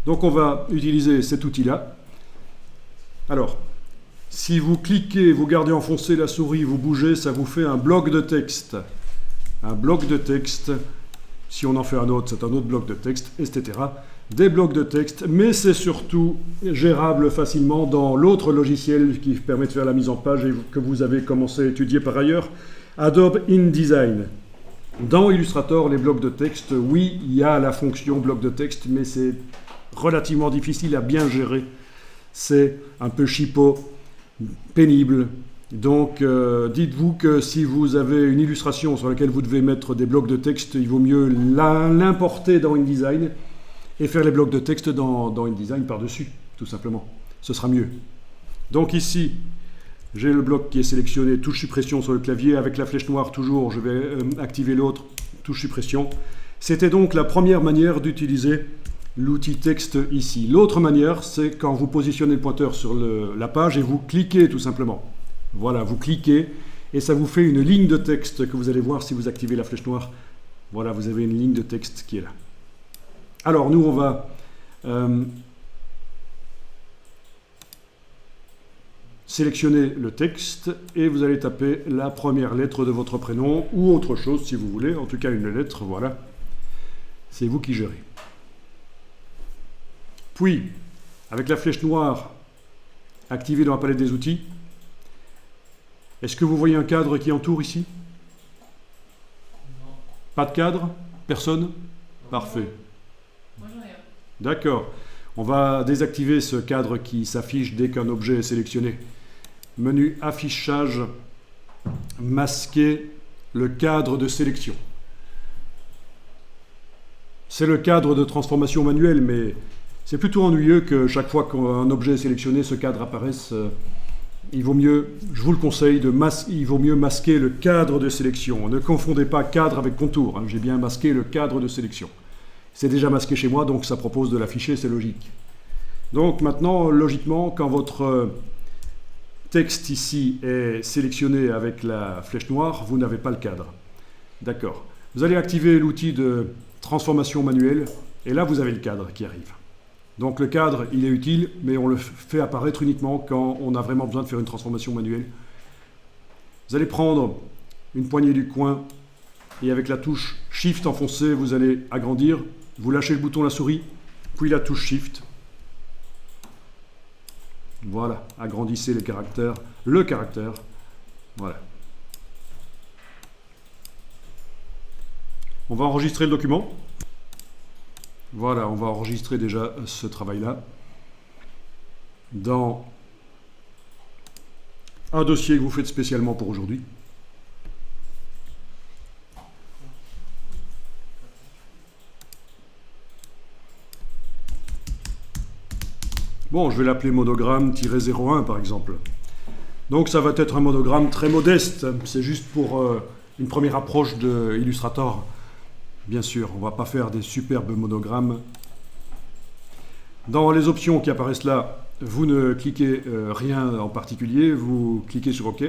Donc on va utiliser cet outil-là. Alors, si vous cliquez, vous gardez enfoncé la souris, vous bougez, ça vous fait un bloc de texte. Un bloc de texte. Si on en fait un autre, c'est un autre bloc de texte, etc. Des blocs de texte, mais c'est surtout gérable facilement dans l'autre logiciel qui permet de faire la mise en page et que vous avez commencé à étudier par ailleurs, Adobe InDesign. Dans Illustrator, les blocs de texte, oui, il y a la fonction bloc de texte, mais c'est relativement difficile à bien gérer. C'est un peu chipot, pénible. Donc, dites-vous que si vous avez une illustration sur laquelle vous devez mettre des blocs de texte, il vaut mieux l'importer dans InDesign et faire les blocs de texte dans InDesign par-dessus, tout simplement. Ce sera mieux. Donc ici, j'ai le bloc qui est sélectionné, touche suppression sur le clavier. Avec la flèche noire, toujours, je vais activer l'autre, touche suppression. C'était donc la première manière d'utiliser l'outil texte ici. L'autre manière, c'est quand vous positionnez le pointeur sur la page et vous cliquez tout simplement. Voilà, vous cliquez et ça vous fait une ligne de texte que vous allez voir si vous activez la flèche noire. Voilà, vous avez une ligne de texte qui est là. Alors, nous, on va sélectionner le texte et vous allez taper la première lettre de votre prénom ou autre chose si vous voulez, en tout cas une lettre, voilà. C'est vous qui gérez. Puis, avec la flèche noire activée dans la palette des outils, est-ce que vous voyez un cadre qui entoure ici? Non. Pas de cadre? Personne? Non. Parfait. Moi j'en ai un. D'accord. On va désactiver ce cadre qui s'affiche dès qu'un objet est sélectionné. Menu affichage, masquer le cadre de sélection. C'est le cadre de transformation manuelle, mais c'est plutôt ennuyeux que chaque fois qu'un objet est sélectionné, ce cadre apparaisse. Il vaut mieux, je vous le conseille, il vaut mieux masquer le cadre de sélection. Ne confondez pas cadre avec contour. Hein. J'ai bien masqué le cadre de sélection. C'est déjà masqué chez moi, donc ça propose de l'afficher, c'est logique. Donc maintenant, logiquement, quand votre texte ici est sélectionné avec la flèche noire, vous n'avez pas le cadre. D'accord. Vous allez activer l'outil de transformation manuelle, et là vous avez le cadre qui arrive. Donc le cadre, il est utile, mais on le fait apparaître uniquement quand on a vraiment besoin de faire une transformation manuelle. Vous allez prendre une poignée du coin et avec la touche Shift enfoncée, vous allez agrandir. Vous lâchez le bouton la souris, puis la touche Shift. Voilà, agrandissez le caractère. Voilà. On va enregistrer le document. Voilà, on va enregistrer déjà ce travail-là dans un dossier que vous faites spécialement pour aujourd'hui. Bon, je vais l'appeler monogramme-01 par exemple. Donc ça va être un monogramme très modeste, c'est juste pour une première approche de Illustrator. Bien sûr, on ne va pas faire des superbes monogrammes. Dans les options qui apparaissent là, vous ne cliquez rien en particulier, vous cliquez sur OK.